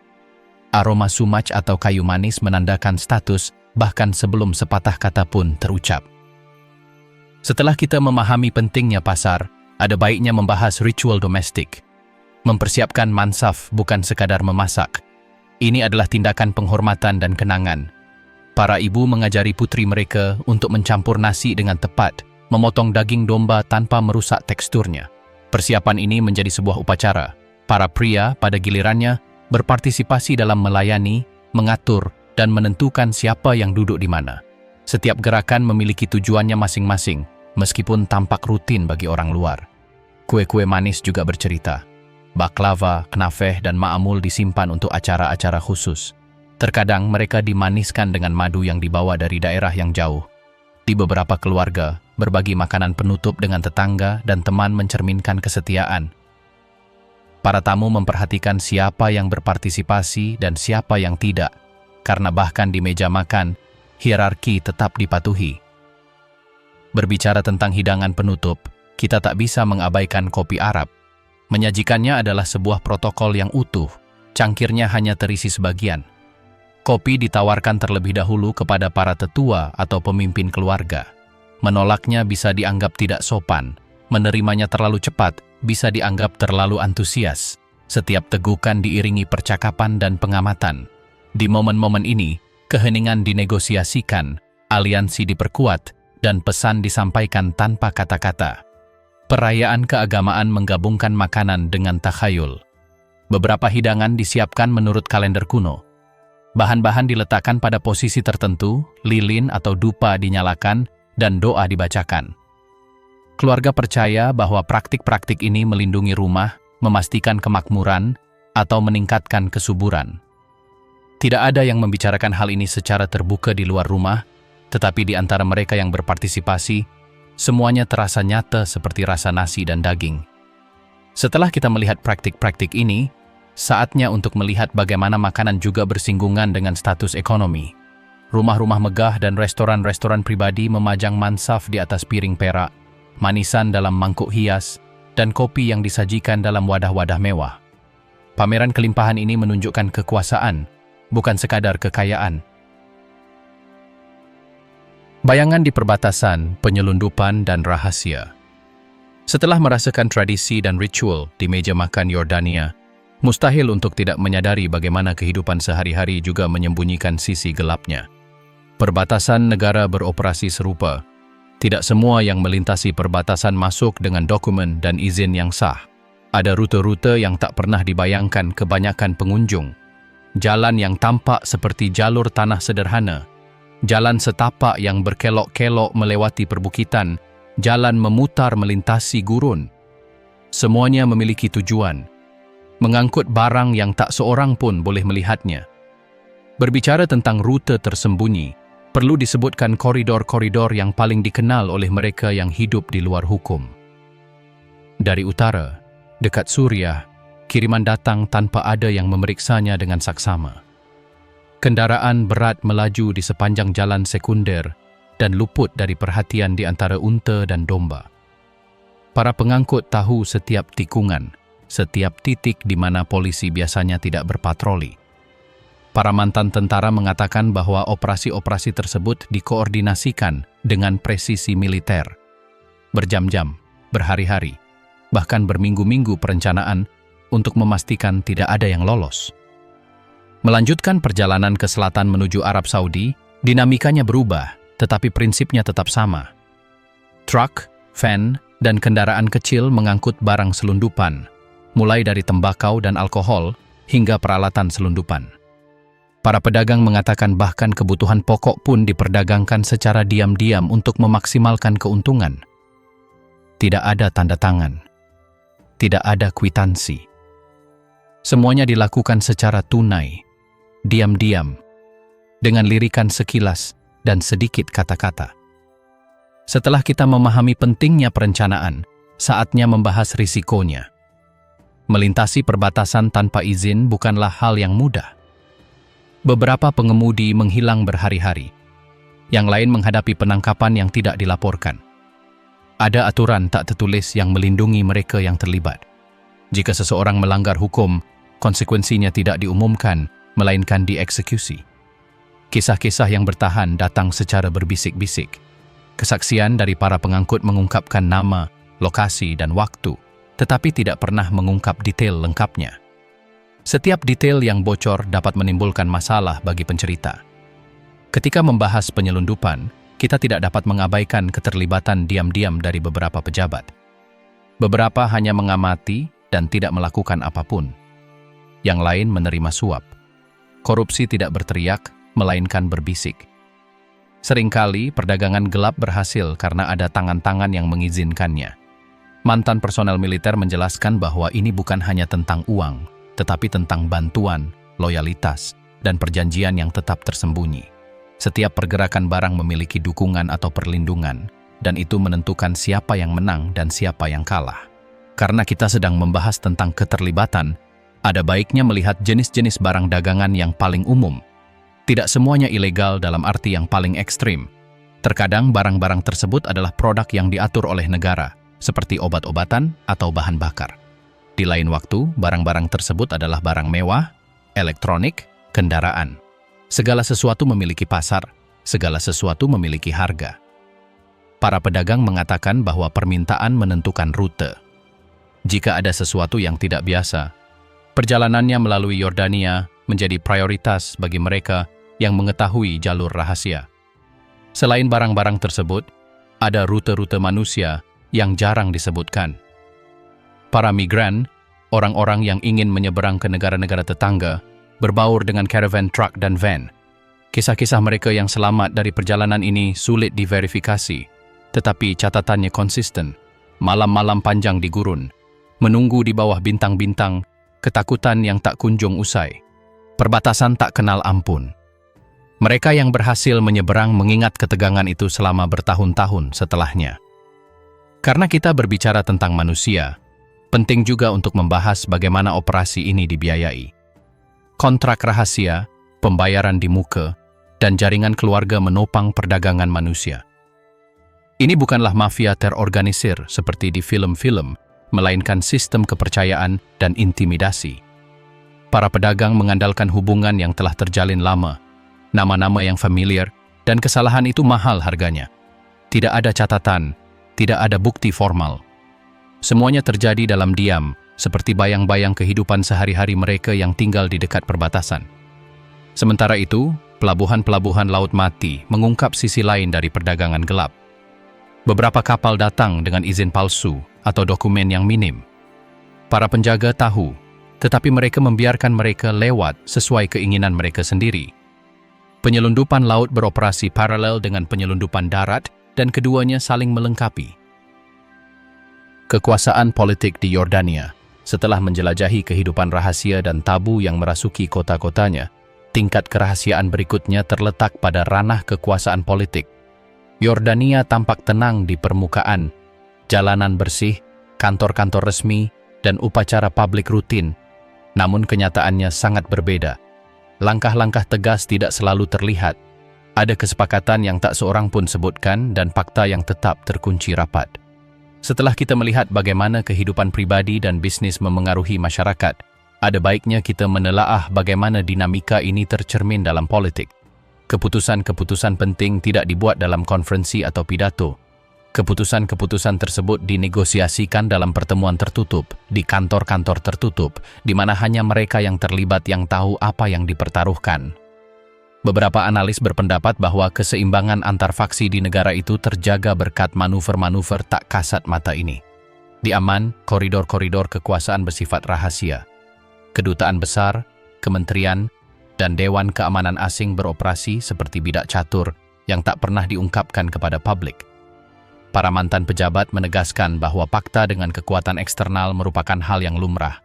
Aroma sumac atau kayu manis menandakan status bahkan sebelum sepatah kata pun terucap. Setelah kita memahami pentingnya pasar, ada baiknya membahas ritual domestik. Mempersiapkan mansaf bukan sekadar memasak. Ini adalah tindakan penghormatan dan kenangan. Para ibu mengajari putri mereka untuk mencampur nasi dengan tepat, memotong daging domba tanpa merusak teksturnya. Persiapan ini menjadi sebuah upacara. Para pria, pada gilirannya, berpartisipasi dalam melayani, mengatur, dan menentukan siapa yang duduk di mana. Setiap gerakan memiliki tujuannya masing-masing, meskipun tampak rutin bagi orang luar. Kue-kue manis juga bercerita. Baklava, knafeh, dan ma'amul disimpan untuk acara-acara khusus. Terkadang mereka dimaniskan dengan madu yang dibawa dari daerah yang jauh. Di beberapa keluarga, berbagi makanan penutup dengan tetangga dan teman mencerminkan kesetiaan. Para tamu memperhatikan siapa yang berpartisipasi dan siapa yang tidak, karena bahkan di meja makan, hierarki tetap dipatuhi. Berbicara tentang hidangan penutup, kita tak bisa mengabaikan kopi Arab. Menyajikannya adalah sebuah protokol yang utuh, cangkirnya hanya terisi sebagian. Kopi ditawarkan terlebih dahulu kepada para tetua atau pemimpin keluarga. Menolaknya bisa dianggap tidak sopan, menerimanya terlalu cepat bisa dianggap terlalu antusias. Setiap tegukan diiringi percakapan dan pengamatan. Di momen-momen ini, keheningan dinegosiasikan, aliansi diperkuat, dan pesan disampaikan tanpa kata-kata. Perayaan keagamaan menggabungkan makanan dengan takhayul. Beberapa hidangan disiapkan menurut kalender kuno. Bahan-bahan diletakkan pada posisi tertentu, lilin atau dupa dinyalakan, dan doa dibacakan. Keluarga percaya bahwa praktik-praktik ini melindungi rumah, memastikan kemakmuran, atau meningkatkan kesuburan. Tidak ada yang membicarakan hal ini secara terbuka di luar rumah, tetapi di antara mereka yang berpartisipasi, semuanya terasa nyata seperti rasa nasi dan daging. Setelah kita melihat praktik-praktik ini, saatnya untuk melihat bagaimana makanan juga bersinggungan dengan status ekonomi. Rumah-rumah megah dan restoran-restoran pribadi memajang mansaf di atas piring perak, manisan dalam mangkuk hias, dan kopi yang disajikan dalam wadah-wadah mewah. Pameran kelimpahan ini menunjukkan kekuasaan, bukan sekadar kekayaan. Bayangan di perbatasan, penyelundupan, dan rahasia. Setelah merasakan tradisi dan ritual di meja makan Yordania, mustahil untuk tidak menyadari bagaimana kehidupan sehari-hari juga menyembunyikan sisi gelapnya. Perbatasan negara beroperasi serupa. Tidak semua yang melintasi perbatasan masuk dengan dokumen dan izin yang sah. Ada rute-rute yang tak pernah dibayangkan kebanyakan pengunjung. Jalan yang tampak seperti jalur tanah sederhana. Jalan setapak yang berkelok-kelok melewati perbukitan. Jalan memutar melintasi gurun. Semuanya memiliki tujuan. Mengangkut barang yang tak seorang pun boleh melihatnya. Berbicara tentang rute tersembunyi, perlu disebutkan koridor-koridor yang paling dikenal oleh mereka yang hidup di luar hukum. Dari utara, dekat Suriah, kiriman datang tanpa ada yang memeriksanya dengan saksama. Kendaraan berat melaju di sepanjang jalan sekunder, dan luput dari perhatian di antara unta dan domba. Para pengangkut tahu setiap tikungan, setiap titik di mana polisi biasanya tidak berpatroli. Para mantan tentara mengatakan bahwa operasi-operasi tersebut dikoordinasikan dengan presisi militer. Berjam-jam, berhari-hari, bahkan berminggu-minggu perencanaan untuk memastikan tidak ada yang lolos. Melanjutkan perjalanan ke selatan menuju Arab Saudi, dinamikanya berubah, tetapi prinsipnya tetap sama. Truk, van, dan kendaraan kecil mengangkut barang selundupan, mulai dari tembakau dan alkohol hingga peralatan selundupan. Para pedagang mengatakan bahkan kebutuhan pokok pun diperdagangkan secara diam-diam untuk memaksimalkan keuntungan. Tidak ada tanda tangan, tidak ada kwitansi. Semuanya dilakukan secara tunai, diam-diam, dengan lirikan sekilas dan sedikit kata-kata. Setelah kita memahami pentingnya perencanaan, saatnya membahas risikonya. Melintasi perbatasan tanpa izin bukanlah hal yang mudah. Beberapa pengemudi menghilang berhari-hari. Yang lain menghadapi penangkapan yang tidak dilaporkan. Ada aturan tak tertulis yang melindungi mereka yang terlibat. Jika seseorang melanggar hukum, konsekuensinya tidak diumumkan, melainkan dieksekusi. Kisah-kisah yang bertahan datang secara berbisik-bisik. Kesaksian dari para pengangkut mengungkapkan nama, lokasi, dan waktu, tetapi tidak pernah mengungkap detail lengkapnya. Setiap detail yang bocor dapat menimbulkan masalah bagi pencerita. Ketika membahas penyelundupan, kita tidak dapat mengabaikan keterlibatan diam-diam dari beberapa pejabat. Beberapa hanya mengamati dan tidak melakukan apapun. Yang lain menerima suap. Korupsi tidak berteriak, melainkan berbisik. Seringkali perdagangan gelap berhasil karena ada tangan-tangan yang mengizinkannya. Mantan personel militer menjelaskan bahwa ini bukan hanya tentang uang, tetapi tentang bantuan, loyalitas, dan perjanjian yang tetap tersembunyi. Setiap pergerakan barang memiliki dukungan atau perlindungan, dan itu menentukan siapa yang menang dan siapa yang kalah. Karena kita sedang membahas tentang keterlibatan, ada baiknya melihat jenis-jenis barang dagangan yang paling umum. Tidak semuanya ilegal dalam arti yang paling ekstrim. Terkadang barang-barang tersebut adalah produk yang diatur oleh negara, seperti obat-obatan atau bahan bakar. Di lain waktu, barang-barang tersebut adalah barang mewah, elektronik, kendaraan. Segala sesuatu memiliki pasar, segala sesuatu memiliki harga. Para pedagang mengatakan bahwa permintaan menentukan rute. Jika ada sesuatu yang tidak biasa, perjalanannya melalui Yordania menjadi prioritas bagi mereka yang mengetahui jalur rahasia. Selain barang-barang tersebut, ada rute-rute manusia yang jarang disebutkan. Para migran, orang-orang yang ingin menyeberang ke negara-negara tetangga, berbaur dengan caravan truck dan van. Kisah-kisah mereka yang selamat dari perjalanan ini sulit diverifikasi, tetapi catatannya konsisten. Malam-malam panjang di gurun, menunggu di bawah bintang-bintang, ketakutan yang tak kunjung usai. Perbatasan tak kenal ampun. Mereka yang berhasil menyeberang mengingat ketegangan itu selama bertahun-tahun setelahnya. Karena kita berbicara tentang manusia, penting juga untuk membahas bagaimana operasi ini dibiayai. Kontrak rahasia, pembayaran di muka, dan jaringan keluarga menopang perdagangan manusia. Ini bukanlah mafia terorganisir seperti di film-film, melainkan sistem kepercayaan dan intimidasi. Para pedagang mengandalkan hubungan yang telah terjalin lama, nama-nama yang familiar, dan kesalahan itu mahal harganya. Tidak ada catatan, tidak ada bukti formal. Semuanya terjadi dalam diam, seperti bayang-bayang kehidupan sehari-hari mereka yang tinggal di dekat perbatasan. Sementara itu, pelabuhan-pelabuhan laut mati mengungkap sisi lain dari perdagangan gelap. Beberapa kapal datang dengan izin palsu atau dokumen yang minim. Para penjaga tahu, tetapi mereka membiarkan mereka lewat sesuai keinginan mereka sendiri. Penyelundupan laut beroperasi paralel dengan penyelundupan darat dan keduanya saling melengkapi. Kekuasaan politik di Yordania, setelah menjelajahi kehidupan rahasia dan tabu yang merasuki kota-kotanya, tingkat kerahasiaan berikutnya terletak pada ranah kekuasaan politik. Yordania tampak tenang di permukaan, jalanan bersih, kantor-kantor resmi, dan upacara publik rutin. Namun kenyataannya sangat berbeda. Langkah-langkah tegas tidak selalu terlihat. Ada kesepakatan yang tak seorang pun sebutkan dan fakta yang tetap terkunci rapat. Setelah kita melihat bagaimana kehidupan pribadi dan bisnis memengaruhi masyarakat, ada baiknya kita menelaah bagaimana dinamika ini tercermin dalam politik. Keputusan-keputusan penting tidak dibuat dalam konferensi atau pidato. Keputusan-keputusan tersebut dinegosiasikan dalam pertemuan tertutup, di kantor-kantor tertutup, di mana hanya mereka yang terlibat yang tahu apa yang dipertaruhkan. Beberapa analis berpendapat bahwa keseimbangan antar faksi di negara itu terjaga berkat manuver-manuver tak kasat mata ini. Di Amman, koridor-koridor kekuasaan bersifat rahasia. Kedutaan besar, kementerian, dan Dewan Keamanan Asing beroperasi seperti bidak catur yang tak pernah diungkapkan kepada publik. Para mantan pejabat menegaskan bahwa fakta dengan kekuatan eksternal merupakan hal yang lumrah.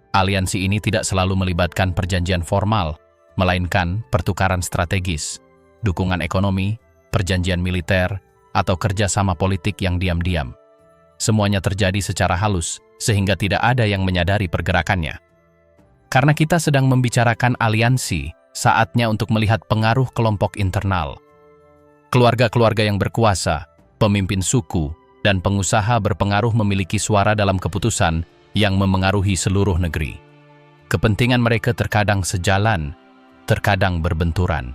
Aliansi ini tidak selalu melibatkan perjanjian formal, melainkan pertukaran strategis, dukungan ekonomi, perjanjian militer, atau kerjasama politik yang diam-diam. Semuanya terjadi secara halus, sehingga tidak ada yang menyadari pergerakannya. Karena kita sedang membicarakan aliansi, saatnya untuk melihat pengaruh kelompok internal. Keluarga-keluarga yang berkuasa, pemimpin suku, dan pengusaha berpengaruh memiliki suara dalam keputusan yang memengaruhi seluruh negeri. Kepentingan mereka terkadang sejalan, terkadang berbenturan.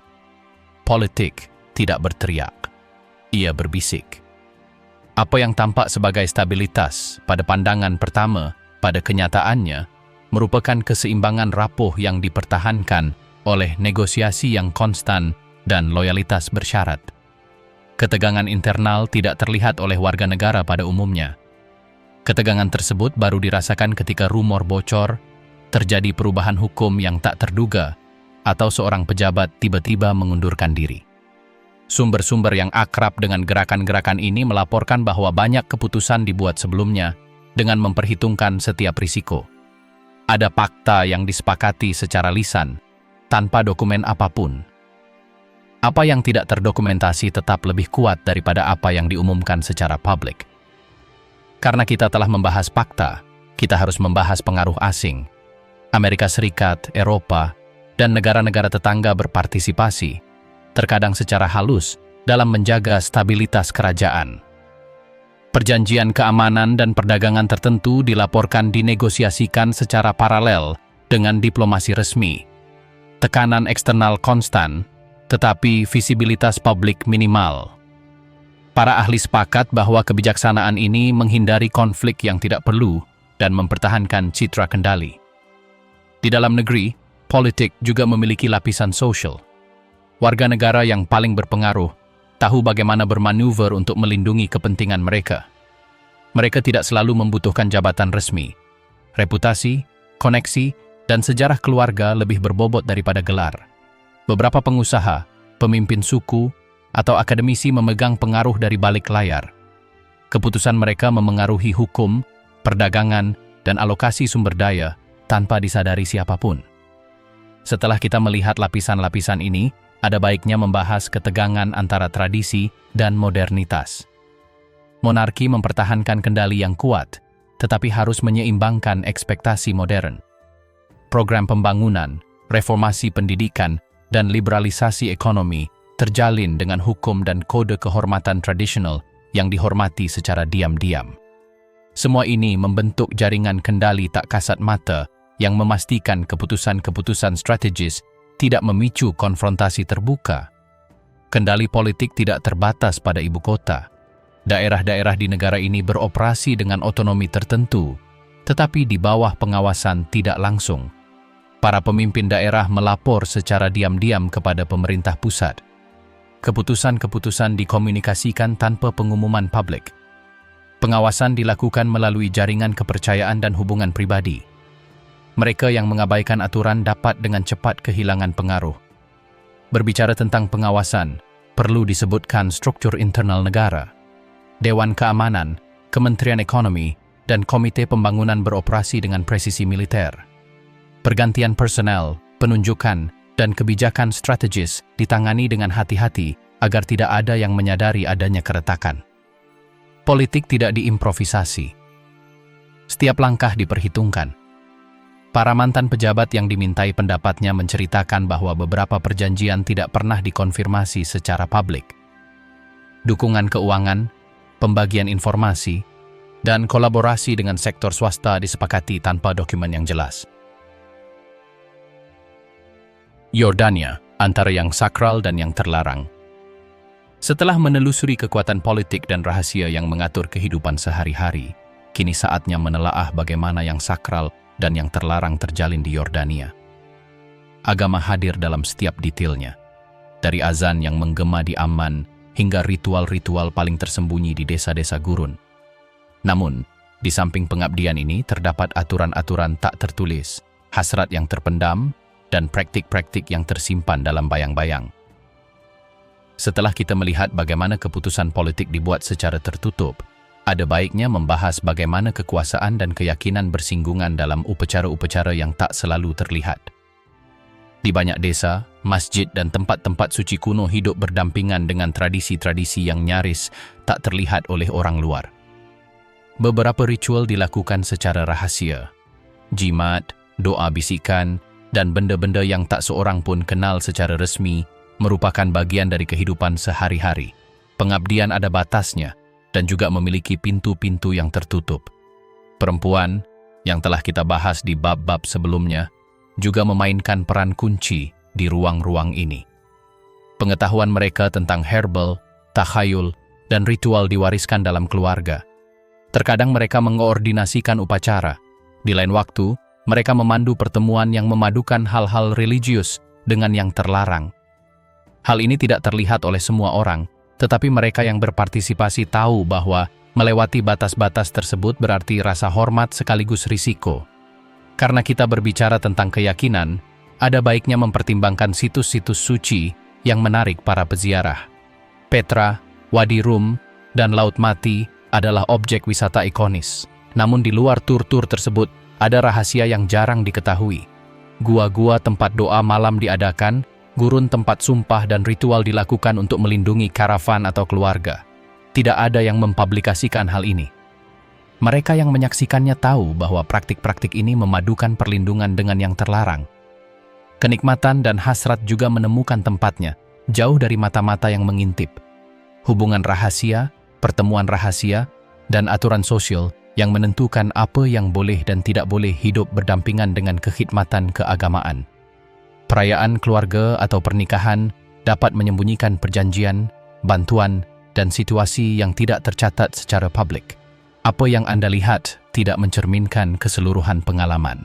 Politik tidak berteriak, ia berbisik. Apa yang tampak sebagai stabilitas pada pandangan pertama, pada kenyataannya, merupakan keseimbangan rapuh yang dipertahankan oleh negosiasi yang konstan dan loyalitas bersyarat. Ketegangan internal tidak terlihat oleh warga negara pada umumnya. Ketegangan tersebut baru dirasakan ketika rumor bocor, terjadi perubahan hukum yang tak terduga, atau seorang pejabat tiba-tiba mengundurkan diri. Sumber-sumber yang akrab dengan gerakan-gerakan ini melaporkan bahwa banyak keputusan dibuat sebelumnya dengan memperhitungkan setiap risiko. Ada fakta yang disepakati secara lisan, tanpa dokumen apapun. Apa yang tidak terdokumentasi tetap lebih kuat daripada apa yang diumumkan secara publik. Karena kita telah membahas fakta, kita harus membahas pengaruh asing. Amerika Serikat, Eropa, dan negara-negara tetangga berpartisipasi, terkadang secara halus, dalam menjaga stabilitas kerajaan. Perjanjian keamanan dan perdagangan tertentu dilaporkan dinegosiasikan secara paralel dengan diplomasi resmi. Tekanan eksternal konstan, tetapi visibilitas publik minimal. Para ahli sepakat bahwa kebijaksanaan ini menghindari konflik yang tidak perlu dan mempertahankan citra kendali. Di dalam negeri, politik juga memiliki lapisan sosial. Warga negara yang paling berpengaruh tahu bagaimana bermanuver untuk melindungi kepentingan mereka. Mereka tidak selalu membutuhkan jabatan resmi. Reputasi, koneksi, dan sejarah keluarga lebih berbobot daripada gelar. Beberapa pengusaha, pemimpin suku, atau akademisi memegang pengaruh dari balik layar. Keputusan mereka memengaruhi hukum, perdagangan, dan alokasi sumber daya tanpa disadari siapapun. Setelah kita melihat lapisan-lapisan ini, ada baiknya membahas ketegangan antara tradisi dan modernitas. Monarki mempertahankan kendali yang kuat, tetapi harus menyeimbangkan ekspektasi modern. Program pembangunan, reformasi pendidikan, dan liberalisasi ekonomi terjalin dengan hukum dan kode kehormatan tradisional yang dihormati secara diam-diam. Semua ini membentuk jaringan kendali tak kasat mata yang memastikan keputusan-keputusan strategis tidak memicu konfrontasi terbuka. Kendali politik tidak terbatas pada ibu kota. Daerah-daerah di negara ini beroperasi dengan otonomi tertentu, tetapi di bawah pengawasan tidak langsung. Para pemimpin daerah melapor secara diam-diam kepada pemerintah pusat. Keputusan-keputusan dikomunikasikan tanpa pengumuman publik. Pengawasan dilakukan melalui jaringan kepercayaan dan hubungan pribadi. Mereka yang mengabaikan aturan dapat dengan cepat kehilangan pengaruh. Berbicara tentang pengawasan, perlu disebutkan struktur internal negara. Dewan Keamanan, Kementerian Ekonomi, dan Komite Pembangunan beroperasi dengan presisi militer. Pergantian personel, penunjukan, dan kebijakan strategis ditangani dengan hati-hati agar tidak ada yang menyadari adanya keretakan. Politik tidak diimprovisasi. Setiap langkah diperhitungkan. Para mantan pejabat yang dimintai pendapatnya menceritakan bahwa beberapa perjanjian tidak pernah dikonfirmasi secara publik. Dukungan keuangan, pembagian informasi, dan kolaborasi dengan sektor swasta disepakati tanpa dokumen yang jelas. Yordania, antara yang sakral dan yang terlarang. Setelah menelusuri kekuatan politik dan rahasia yang mengatur kehidupan sehari-hari, kini saatnya menelaah bagaimana yang sakral dan yang terlarang terjalin di Yordania. Agama hadir dalam setiap detailnya, dari azan yang menggema di Amman hingga ritual-ritual paling tersembunyi di desa-desa gurun. Namun, di samping pengabdian ini terdapat aturan-aturan tak tertulis, hasrat yang terpendam, dan praktik-praktik yang tersimpan dalam bayang-bayang. Setelah kita melihat bagaimana keputusan politik dibuat secara tertutup, ada baiknya membahas bagaimana kekuasaan dan keyakinan bersinggungan dalam upacara-upacara yang tak selalu terlihat. Di banyak desa, masjid dan tempat-tempat suci kuno hidup berdampingan dengan tradisi-tradisi yang nyaris tak terlihat oleh orang luar. Beberapa ritual dilakukan secara rahasia. Jimat, doa bisikan, dan benda-benda yang tak seorang pun kenal secara resmi merupakan bagian dari kehidupan sehari-hari. Pengabdian ada batasnya dan juga memiliki pintu-pintu yang tertutup. Perempuan, yang telah kita bahas di bab-bab sebelumnya, juga memainkan peran kunci di ruang-ruang ini. Pengetahuan mereka tentang herbal, takhayul, dan ritual diwariskan dalam keluarga. Terkadang mereka mengoordinasikan upacara. Di lain waktu, mereka memandu pertemuan yang memadukan hal-hal religius dengan yang terlarang. Hal ini tidak terlihat oleh semua orang, tetapi mereka yang berpartisipasi tahu bahwa melewati batas-batas tersebut berarti rasa hormat sekaligus risiko. Karena kita berbicara tentang keyakinan, ada baiknya mempertimbangkan situs-situs suci yang menarik para peziarah. Petra, Wadi Rum, dan Laut Mati adalah objek wisata ikonis. Namun di luar tur-tur tersebut, ada rahasia yang jarang diketahui. Gua-gua tempat doa malam diadakan, gurun tempat sumpah dan ritual dilakukan untuk melindungi karavan atau keluarga. Tidak ada yang mempublikasikan hal ini. Mereka yang menyaksikannya tahu bahwa praktik-praktik ini memadukan perlindungan dengan yang terlarang. Kenikmatan dan hasrat juga menemukan tempatnya, jauh dari mata-mata yang mengintip. Hubungan rahasia, pertemuan rahasia, dan aturan sosial yang menentukan apa yang boleh dan tidak boleh hidup berdampingan dengan kekhidmatan keagamaan. Perayaan keluarga atau pernikahan dapat menyembunyikan perjanjian, bantuan, dan situasi yang tidak tercatat secara publik. Apa yang Anda lihat tidak mencerminkan keseluruhan pengalaman.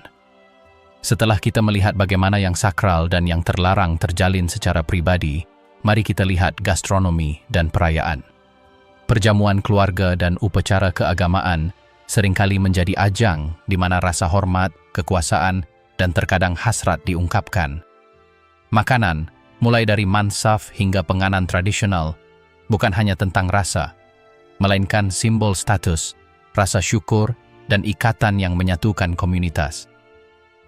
Setelah kita melihat bagaimana yang sakral dan yang terlarang terjalin secara pribadi, mari kita lihat gastronomi dan perayaan. Perjamuan keluarga dan upacara keagamaan seringkali menjadi ajang di mana rasa hormat, kekuasaan, dan terkadang hasrat diungkapkan. Makanan, mulai dari mansaf hingga penganan tradisional, bukan hanya tentang rasa, melainkan simbol status, rasa syukur, dan ikatan yang menyatukan komunitas.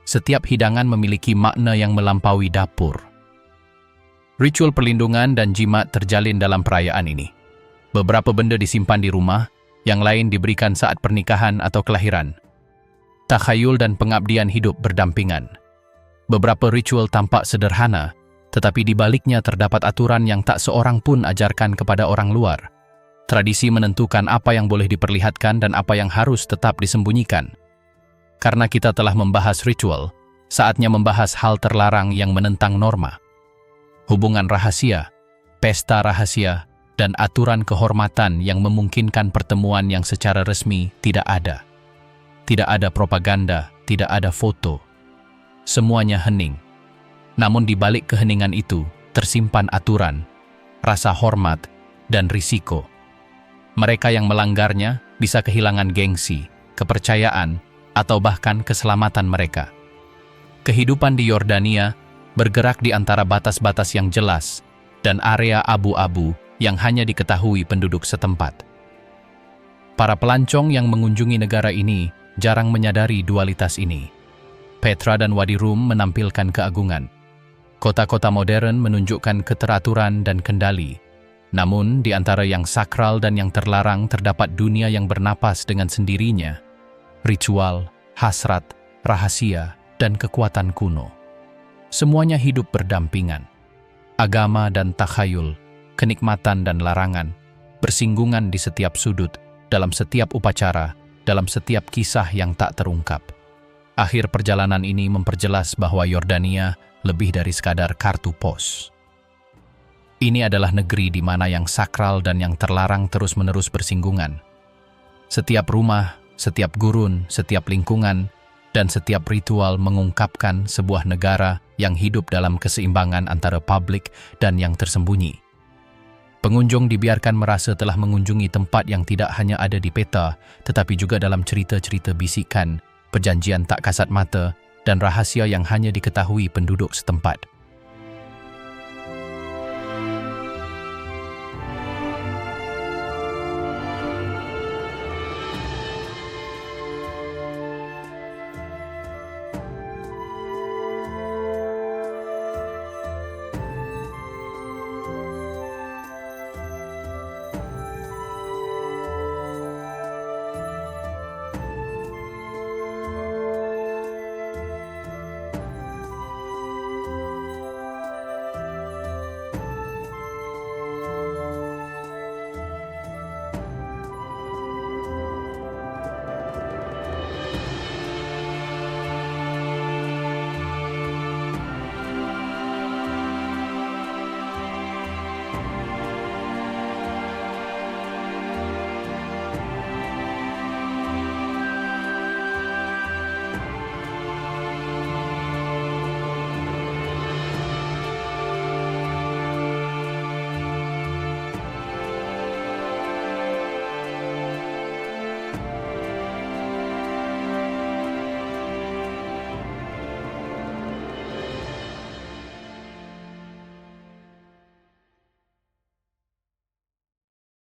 Setiap hidangan memiliki makna yang melampaui dapur. Ritual perlindungan dan jimat terjalin dalam perayaan ini. Beberapa benda disimpan di rumah, yang lain diberikan saat pernikahan atau kelahiran. Takhayul dan pengabdian hidup berdampingan. Beberapa ritual tampak sederhana, tetapi di baliknya terdapat aturan yang tak seorang pun ajarkan kepada orang luar. Tradisi menentukan apa yang boleh diperlihatkan dan apa yang harus tetap disembunyikan. Karena kita telah membahas ritual, saatnya membahas hal terlarang yang menentang norma. Hubungan rahasia, pesta rahasia, dan aturan kehormatan yang memungkinkan pertemuan yang secara resmi tidak ada. Tidak ada propaganda, tidak ada foto. Semuanya hening. Namun di balik keheningan itu tersimpan aturan, rasa hormat, dan risiko. Mereka yang melanggarnya bisa kehilangan gengsi, kepercayaan, atau bahkan keselamatan mereka. Kehidupan di Yordania bergerak di antara batas-batas yang jelas dan area abu-abu yang hanya diketahui penduduk setempat. Para pelancong yang mengunjungi negara ini jarang menyadari dualitas ini. Petra dan Wadi Rum menampilkan keagungan. Kota-kota modern menunjukkan keteraturan dan kendali. Namun, di antara yang sakral dan yang terlarang terdapat dunia yang bernapas dengan sendirinya. Ritual, hasrat, rahasia, dan kekuatan kuno. Semuanya hidup berdampingan. Agama dan takhayul, kenikmatan dan larangan, bersinggungan di setiap sudut, dalam setiap upacara, dalam setiap kisah yang tak terungkap. Akhir perjalanan ini memperjelas bahwa Yordania lebih dari sekadar kartu pos. Ini adalah negeri di mana yang sakral dan yang terlarang terus-menerus bersinggungan. Setiap rumah, setiap gurun, setiap lingkungan, dan setiap ritual mengungkapkan sebuah negara yang hidup dalam keseimbangan antara publik dan yang tersembunyi. Pengunjung dibiarkan merasa telah mengunjungi tempat yang tidak hanya ada di peta, tetapi juga dalam cerita-cerita bisikan, perjanjian tak kasat mata, dan rahasia yang hanya diketahui penduduk setempat.